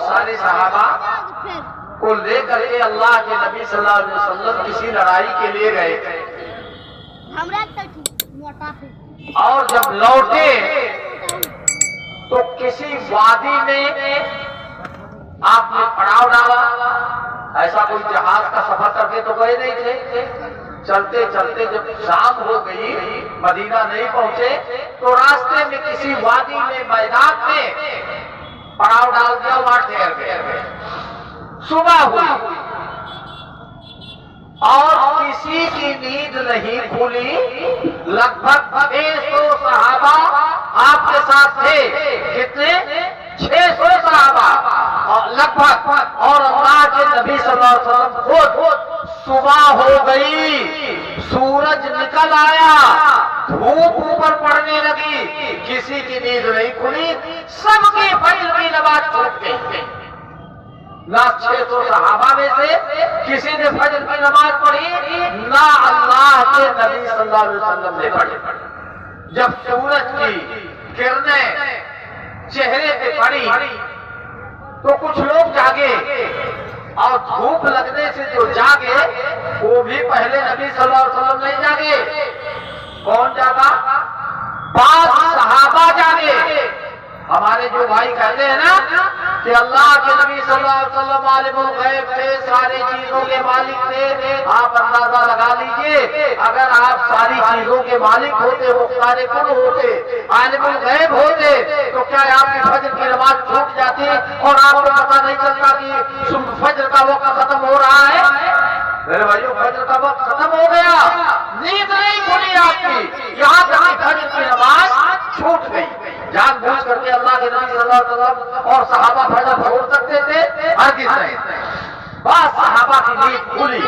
سارے صحابہ کو لے کر کے اللہ کے نبی صلی اللہ علیہ وسلم کسی لڑائی کے لیے گئے تھے، اور جب لوٹے تو کسی وادی میں آپ نے پڑاؤ ڈالا. ایسا کوئی جہاز کا سفر کر کے تو گئے نہیں تھے. چلتے چلتے جب شام ہو گئی، مدینہ نہیں پہنچے، تو راستے میں کسی وادی میں میدان میں پڑاؤ ڈال دیا، وہاں ٹھہر گئے. صبح ہوئی اور کسی کی نیند نہیں کھلی. لگ بھگ 600 صحابہ آپ کے ساتھ تھے. کتنے؟ 600 صحابہ لگ بھگ. اور اللہ کے نبی صلی اللہ علیہ وسلم خود صبح ہو گئی، سورج نکل آیا، دھوپ اوپر پڑنے لگی، کسی کی نیند نہیں کھلی، سب کی فجر کی نماز چھوٹ گئی. نہ 600 صحابہ میں سے کسی نے فجر کی نماز پڑھی، نہ اللہ کے نبی صلی اللہ علیہ وسلم نے پڑھی. جب سورج کی کرنیں چہرے پہ پڑی تو کچھ لوگ جاگے، اور دھوپ لگنے سے جو جاگے وہ بھی پہلے نبی صلی اللہ علیہ وسلم نہیں جاگے. کون جاگا؟ بعض صحابہ جاگے. ہمارے جو بھائی کہتے ہیں نا کہ اللہ کے نبی صلی اللہ علیہ وسلم عالم الغیب تھے، ساری چیزوں کے مالک تھے، آپ اندازہ لگا لیجئے اگر آپ ساری چیزوں کے مالک ہوتے، مختار کل ہوتے، عالم الغیب ہوتے، تو کیا آپ کی فجر کی نماز چھوٹ جاتی اور آپ کو پتہ نہیں چلتا کہ فجر کا وقت ختم ہو رہا ہے؟ میرے بھائیو، فجر کا وقت ختم ہو گیا، نیند نہیں کھلی آپ کی، یہاں تک فجر کی نماز چھوٹ گئی. جان بوجھ کر کے اللہ کے نبی صلی اللہ علیہ وسلم اور صحابہ فجر چھوڑ سکتے تھے؟ ہرگز نہیں. بعض صحابہ کی نیند کھلی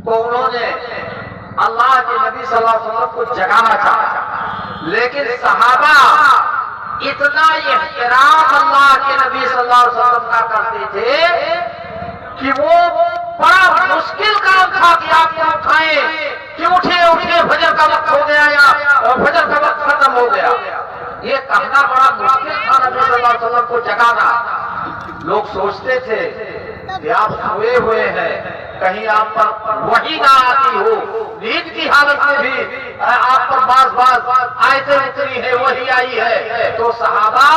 تو انہوں نے اللہ کے نبی صلی اللہ علیہ وسلم کو جگانا چاہا، لیکن صحابہ اتنا احترام اللہ کے نبی صلی اللہ علیہ وسلم کا کرتے تھے کہ وہ بڑا مشکل کام تھا کہ آپ کو اٹھائیں کہ اٹھے فجر کا وقت ہو گیا یا فجر کا وقت ختم ہو گیا. یہ کہنا بڑا مشکل تھا نبی صلی اللہ علیہ وسلم کو جگانا. لوگ سوچتے تھے کہ آپ سوئے ہوئے ہیں، کہیں آپ پر وحی نہ آتی ہو. نیند کی حالت میں بھی آپ پر بعض آیتیں اتری ہیں، وحی آئی ہے، تو صحابہ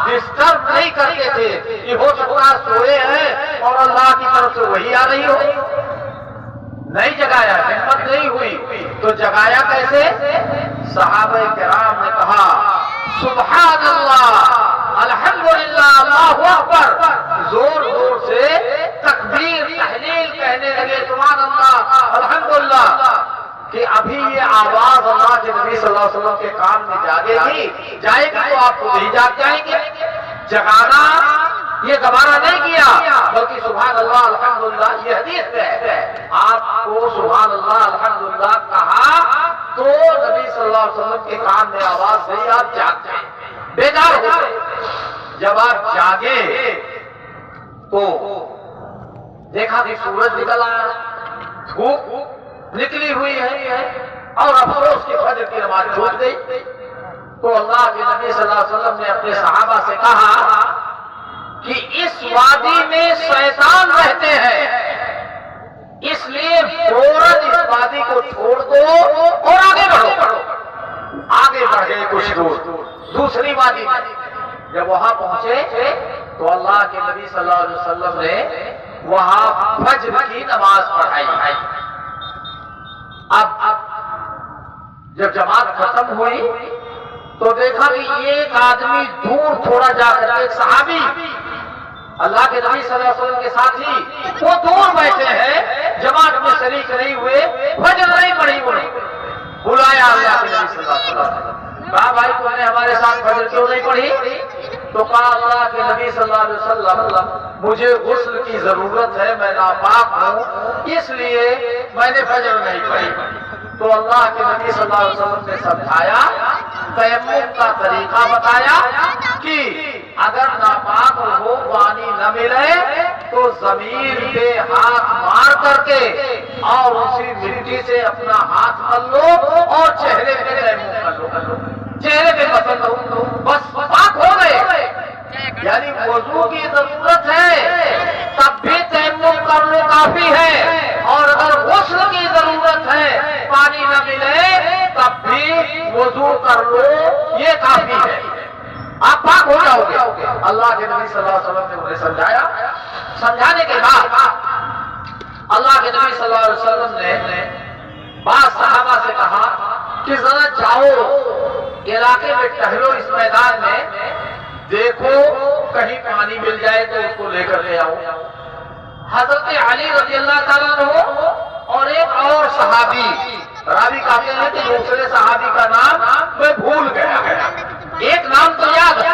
ڈسٹرب نہیں کرتے تھے کہ ہو سکتا سوئے ہیں اور اللہ کی طرف سے وحی آ رہی ہو. نہیں جگایا، ہمت نہیں ہوئی تو جگایا کیسے؟ صحابہ کرام نے کہا سبحان اللہ، الحمدللہ، اللہ اکبر، زور زور سے تکبیر تحلیل کہنے لگے، سبحان اللہ، الحمدللہ. کہ ابھی یہ آواز اللہ کے نبی صلی اللہ علیہ وسلم کے کان میں جائے گی تو آپ خود ہی جاگ جائیں گے. جگانا یہ گوارا نہیں کیا، بلکہ سبحان اللہ الحمدللہ یہ حدیث ہے. آپ کو سبحان اللہ الحمدللہ کہا تو نبی صلی اللہ علیہ وسلم کے کان میں آواز گئی، آپ جاگ جائیں، بیدار ہو گئے. جب آپ جاگے تو دیکھا کہ سورج نکل آیا، دھوپ نکلی ہوئی ہے، اور افسوس کی فجر کی نماز چھوٹ گئی. تو اللہ کے نبی صلی اللہ علیہ وسلم نے اپنے صحابہ سے کہا کہ اس وادی میں شیطان رہتے ہیں، اس لیے فوراً اس وادی کو چھوڑ دو اور آگے بڑھو. آگے بڑھ گئے کچھ دور دوسری وادی میں. جب وہاں پہنچے تو اللہ کے نبی صلی اللہ علیہ وسلم نے وہاں فجر کی نماز پڑھائی. اب جب جماعت ختم ہوئی تو دیکھا کہ ایک آدمی دور تھوڑا جا کر ایک صحابی اللہ کے نبی صلی اللہ علیہ وسلم کے ساتھی وہ دور بیٹھے ہیں، جماعت میں شریک نہیں ہوئے، فجر نہیں پڑھی. بلایا اللہ کے نبی صلی اللہ علیہ وسلم، کہا بھائی تم نے ہمارے ساتھ فجر کیوں نہیں پڑھی؟ تو کہا اللہ کے نبی صلی اللہ علیہ وسلم مجھے غسل کی ضرورت ہے، میں ناپاک ہوں، اس لیے میں نے فجر نہیں پڑھی. تو اللہ کے نبی صلی اللہ علیہ وسلم نے سمجھایا، تیمم کا طریقہ بتایا کہ اگر ناپاک ہو، پانی نہ ملے تو زمین پہ ہاتھ مار کر کے اور اسی مٹی سے اپنا ہاتھ مل لو اور چہرے پہ تیمم کر لو، چہرے پہ مت لو، بس پاک ہو گئے. یعنی وضو کی کافی ہے، اور اگر غسل کی ضرورت ہے پانی نہ ملے تب بھی وضو کر لو، یہ کافی ہے، آپ پاک ہو جاؤ گے۔ اللہ کے نبی صلی اللہ علیہ وسلم نے انہیں سمجھایا، سمجھانے کے بعد اللہ کے نبی صلی اللہ علیہ وسلم نے بعض صحابہ سے کہا کہ ذرا جاؤ علاقے میں ٹہلو، اس میدان میں دیکھو کہیں پانی مل جائے تو اس کو لے کر کے آؤ۔ حضرت علی رضی اللہ تعالیٰ عنہ اور ایک اور صحابی، راوی کہتے ہیں کہ دوسرے صحابی کا نام میں بھول گیا، ایک نام تو یاد ہے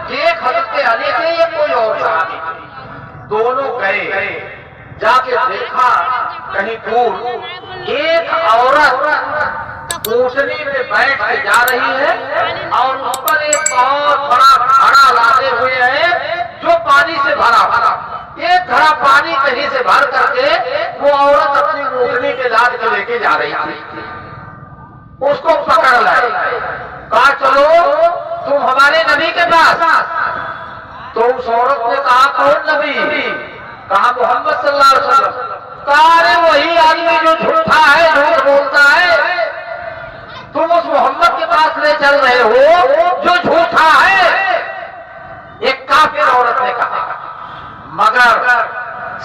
کہ ایک حضرت علی تھے، یہ کوئی اور صحابی تھے، دونوں گئے، جا کے دیکھا کہیں دور ایک عورت اونٹنی پہ بیٹھ کے جا رہی ہے اور اس پر ایک بہت بڑا گھڑا لادے ہوئے ہے جو پانی سے بھرا، ایک گھڑا پانی کہیں سے بھر کر کے وہ عورت اپنی اونٹنی پہ لاد کے لے کے جا رہی تھی، اس کو پکڑ لائے، کہا چلو تم ہمارے نبی کے پاس، تو اس عورت نے کہا کون نبی؟ کہا محمد صلی اللہ علیہ وسلم، کہا ارے وہی آدمی جو جھوٹا ہے، جھوٹ بولتا ہے، تم اس محمد کے پاس لے چل رہے ہو جو جھوٹا ہے، ایک کافر عورت نے کہا۔ مگر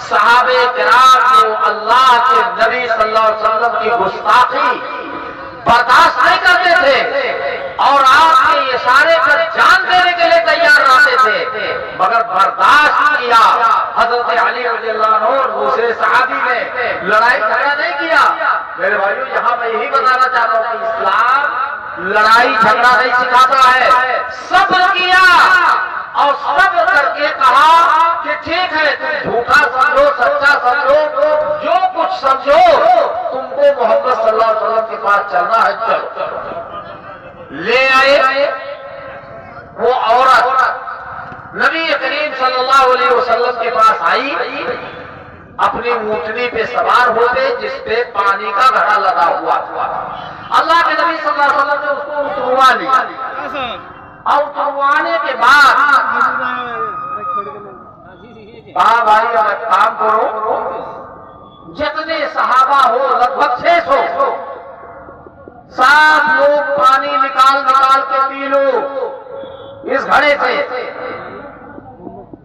صحابہ کرام کو اللہ کے نبی صلی اللہ علیہ وسلم کی گستاخی برداشت نہیں کرتے تھے اور آپ کے اشارے پر جان دینے کے لیے تیار رہتے تھے، مگر برداشت کیا۔ حضرت علی رضی اللہ عنہ اور دوسرے صحابی نے لڑائی جھگڑا نہیں کیا۔ میرے بھائیو، یہاں میں یہی بتانا چاہتا ہوں کہ اسلام لڑائی جھگڑا نہیں سکھاتا ہے، صبر کیا اور صبر کر کے کہا کہ ٹھیک ہے تم جھوٹا سمجھو سچا سمجھو جو کچھ سمجھو، تم کو محمد صلی اللہ علیہ وسلم کے پاس چلنا ہے، چلو۔ لے آئے وہ عورت نبی کریم صلی اللہ علیہ وسلم کے پاس آئی، اپنی اونٹنی پہ سوار ہو گئے جس پہ پانی کا گھڑا لگا ہوا تھا۔ اللہ کے نبی صلی اللہ علیہ وسلم نے اس کو اتروا لیا، اور اتروانے کے بعد کہا بھائی اب ایک کام کرو، جتنے صحابہ ہو لگ بھگ 600، 7 لوگ پانی نکال کے پی لو اس گھڑے سے،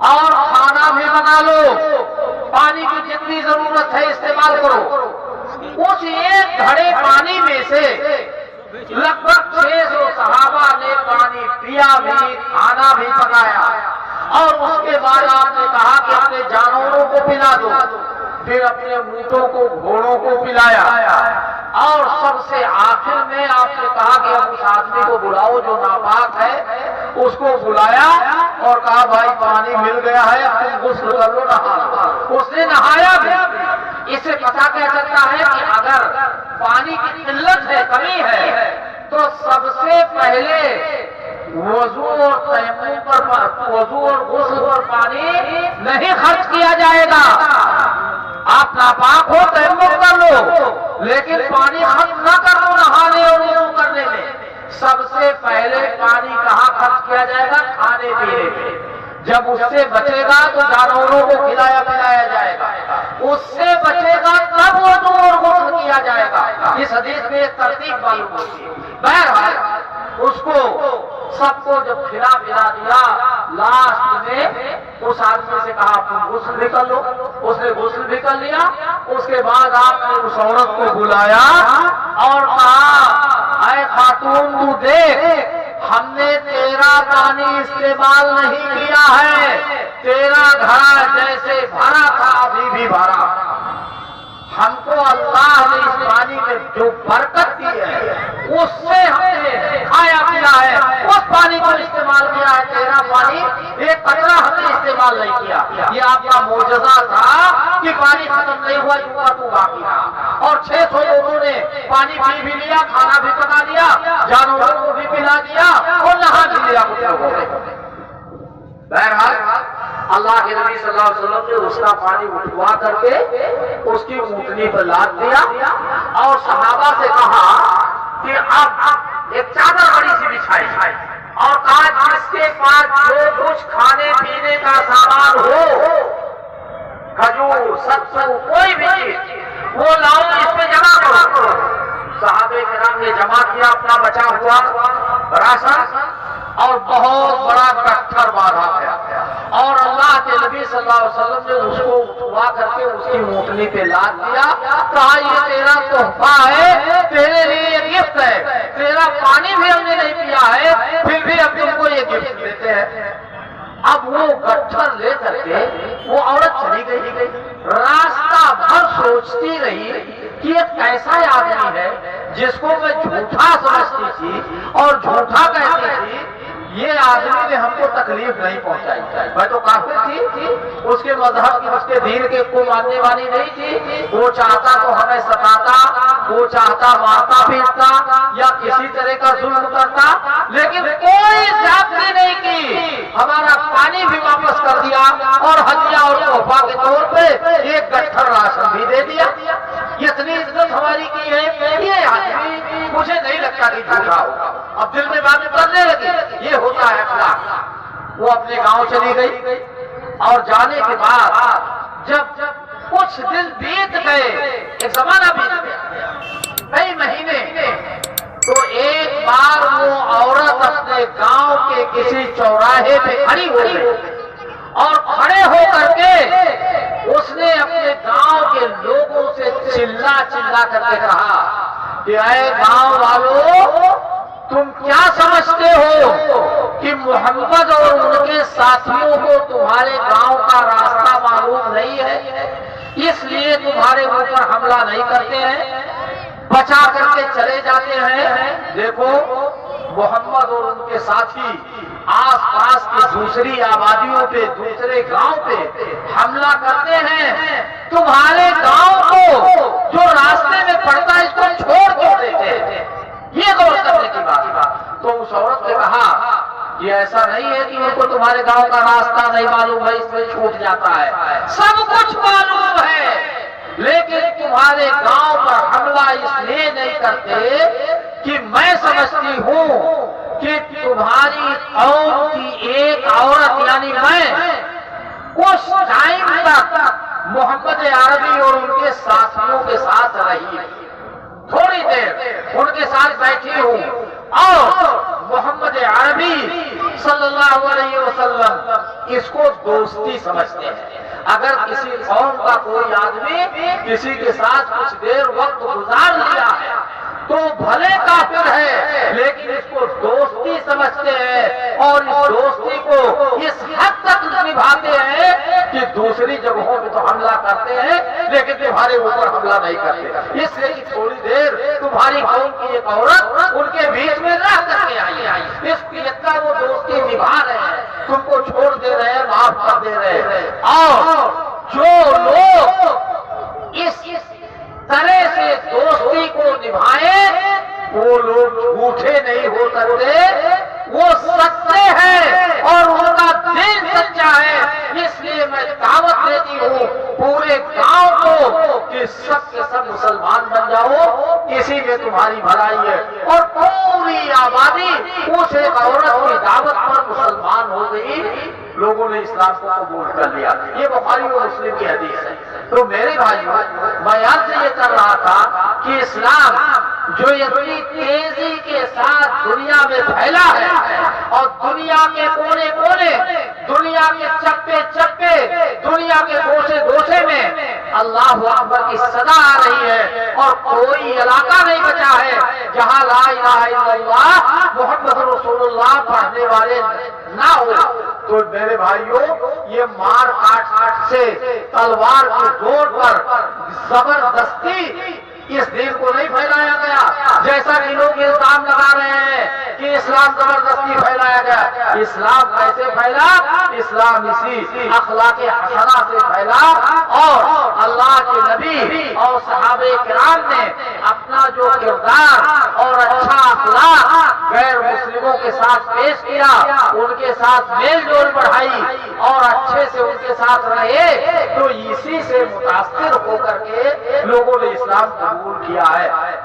اور کھانا بھی بنا لو، پانی کی جتنی ضرورت ہے استعمال کرو۔ اس ایک گھڑے پانی میں سے لگ بھگ 600 صحابہ نے پانی پیا بھی، کھانا بھی پکایا، اور اس کے بعد آپ نے کہا کہ اپنے جانوروں کو پلا دو، پھر اپنے اونٹوں کو گھوڑوں کو پلایا، اور سب سے آخر میں آپ نے کہا کہ اب اس آدمی کو بلاؤ جو ناپاک ہے، اس کو بلایا اور کہا بھائی پانی مل گیا ہے، اب تم غسل کر لو، نہا لو۔ اس نے نہایا بھی۔ اس سے پتہ کیا چلتا ہے کہ اگر پانی کی قلت ہے، کمی ہے، تو سب سے پہلے وضو اور تیمم پر، وضو اور غسل پر پانی نہیں خرچ کیا جائے گا۔ آپ ناپاک ہو تیمم کر لو، لیکن پانی خرچ نہ کر دو نہانے اور وضو کرنے میں۔ سب سے پہلے پانی کہاں خرچ کیا جائے گا؟ کھانے پینے میں۔ جب اس سے بچے گا تو جانوروں کو کھلایا پلایا جائے گا، اس سے بچے گا تب وضو اور غسل کیا جائے گا۔ اس حدیث میں ایک ترتیب معلوم ہوتی ہے۔ بہرحال اس کو سب کو جب کھلا پلا دیا، لاسٹ میں اس آدمی سے کہا تم غسل بھی کر لو، اس نے غسل بھی کر لیا۔ اس کے بعد آپ نے اس عورت کو بلایا اور کہا اے خاتون تو دیکھ، ہم نے تیرا پانی استعمال نہیں کیا ہے، تیرا گھڑا جیسے بھرا تھا ابھی بھی بھرا۔ ہم کو اللہ نے اس پانی میں جو برکت دی ہے اس سے ہم نے کھایا پیا ہے، اس پانی کو استعمال کیا ہے، تیرا پانی ایک قطرہ ہم نے استعمال نہیں کیا۔ یہ آپ کا معجزہ تھا کہ پانی ختم نہیں ہوا، جو کا تو باقی رہا، اور 600 لوگوں نے پانی پی بھی لیا، کھانا بھی پکا لیا، جانوروں کو بھی پلا دیا اور نہا بھی لیا کچھ لوگوں نے۔ بہرحال اللہ کے نبی صلی اللہ علیہ وسلم نے اس کا پانی اٹھوا کر کے اس کی اونٹنی پر لاد دیا اور صحابہ سے کہا کہ اب ایک چادر بڑی سی بچھائی اور کہا جس کے پاس جو کچھ کھانے پینے کا سامان ہو کھجور، ستو، کوئی بھی چیز وہ لاؤ، اس میں جمع کرو۔ صحابہ کرام نے جمع کیا اپنا بچا ہوا راشن اور بہت بڑا گٹھر باندھا گیا، اور اللہ کے نبی صلی اللہ علیہ وسلم نے اس کو اٹھوا کر کے اس کی اونٹنی پہ لاد دیا، کہا یہ تیرا تحفہ ہے، تیرے لیے یہ گفٹ ہے، تیرا پانی بھی ہم نے نہیں پیا ہے، پھر بھی ہم تم کو یہ گفٹ دیتے ہیں۔ اب وہ گٹھر لے کر کے وہ عورت چلی گئی، راستہ بھر سوچتی رہی کہ یہ کیسا آدمی ہے جس کو میں جھوٹا سمجھتی تھی اور جھوٹا کہتی تھی، یہ آدمی نے ہم کو تکلیف نہیں پہنچائی۔ میں تو کافر تھی، اس کے مذہب کی، اس کے دین کے کو ماننے والی نہیں تھی، وہ چاہتا تو ہمیں ستاتا، وہ چاہتا مارتا پیٹتا یا کسی طرح کا ظلم کرتا، لیکن کوئی زیادتی نہیں کی، ہمارا پانی بھی واپس کر دیا اور ہدیہ اور تحفہ کے طور پہ ایک گٹھر راشن بھی دے دیا۔ اتنی عزت ہماری کی ہے، یہ آدمی مجھے نہیں لگتا کہ جھوٹا ہوگا۔ اب دل میں بات کرنے لگی، یہ ہوتا ہے اخلاق۔ وہ اپنے گاؤں چلی گئی اور جانے کے بعد جب کچھ دن بیت گئے، ایک زمانہ بیت گیا، کئی مہینے، تو ایک بار وہ عورت اپنے گاؤں کے کسی چوراہے پہ کھڑی ہو گئی اور کھڑے ہو کر کے اس نے اپنے گاؤں کے لوگوں سے چلا کر کے کہا کہ اے گاؤں والوں، تم کیا سمجھتے ہو کہ محمد اور ان کے ساتھیوں کو تمہارے گاؤں کا راستہ معلوم نہیں ہے، اس لیے تمہارے اوپر حملہ نہیں کرتے ہیں، بچا کر کے چلے جاتے ہیں؟ دیکھو، محمد اور ان کے ساتھی آس پاس کی دوسری آبادیوں پہ، دوسرے گاؤں پہ حملہ کرتے ہیں، تمہارے گاؤں کو جو راستے میں پڑتا ہے اس کو چھوڑ کیوں دیتے ہیں؟ یہ غور کرنے کی بات۔ تو اس عورت نے کہا یہ ایسا نہیں ہے کہ ان کو تمہارے گاؤں کا راستہ نہیں معلوم ہے اس میں چھوٹ جاتا ہے، سب کچھ معلوم ہے، لیکن تمہارے گاؤں پر حملہ اس لیے نہیں کرتے کہ میں سمجھتی ہوں کہ تمہاری قوم کی ایک عورت یعنی میں کچھ ٹائم تک محمد عربی اور ان کے ساتھیوں کے ساتھ رہی، تھوڑی دیر ان کے ساتھ بیٹھی ہوں، اور محمد عربی صلی اللہ علیہ وسلم اس کو دوستی سمجھتے ہیں۔ اگر کسی قوم کا کوئی آدمی کسی کے ساتھ کچھ دیر وقت گزار لیا ہے تو بھلے کافر ہے، لیکن اس کو دوستی سمجھتے ہیں اور اس دوستی کو اس حد تک نبھاتے ہیں کہ دوسری جگہوں پہ تو حملہ کرتے ہیں لیکن تمہارے اوپر حملہ نہیں کرتے، اس لیے کہ تھوڑی دیر تمہاری قوم کی ایک عورت ان کے بیچ میں رہ کر کے آئی، اس کی اتنا وہ دوستی نبھا رہے ہیں، تم کو چھوڑ دے رہے ہیں، معاف کر دے رہے ہیں۔ اور جو لوگ اس طرح سے دوستی کو نبھائے وہ لوگ جھوٹے نہیں ہو سکتے، وہ سچے ہیں اور ان کا دل سچا ہے، اس لیے میں دعوت دیتی ہوں پورے گاؤں کو کہ سب کے سب مسلمان بن جاؤ، اسی میں تمہاری بھلائی ہے۔ اور پوری آبادی اس ایک عورت کی دعوت پر مسلمان ہو گئی، لوگوں نے اسلام کو قبول کر لیا۔ یہ بخاری اور مسلم کی حدیث ہے۔ تو میرے بھائیوں، میں آپ سے یہ کر رہا تھا کہ اسلام جو اتنی تیزی کے ساتھ دنیا میں پھیلا ہے اور دنیا کے کونے کونے، دنیا کے چپے چپے، دنیا کے گوشے گوشے میں اللہ اکبر کی صدا آ رہی ہے اور کوئی علاقہ نہیں بچا ہے جہاں لا الہ الا اللہ محمد رسول اللہ پڑھنے والے نہ ہو۔ تو میرے بھائیوں، یہ مار کاٹ سے، تلوار کی زور پر زبردستی اس دین کو نہیں پھیلایا گیا جیسا کہ لوگ الزام لگا رہے ہیں کہ اسلام زبردستی پھیلایا گیا۔ اسلام کیسے پھیلا؟ اسلام اسی اخلاق حسنہ سے پھیلا، اور اللہ کے نبی اور صحابہ کرام نے اپنا جو کردار اور اچھا اخلاق غیر مسلموں کے ساتھ پیش کیا، ان کے ساتھ میل جول بڑھائی اور اچھے سے ان کے ساتھ رہے، تو اسی سے متاثر ہو کر کے لوگوں نے اسلام قبول کیا ہے۔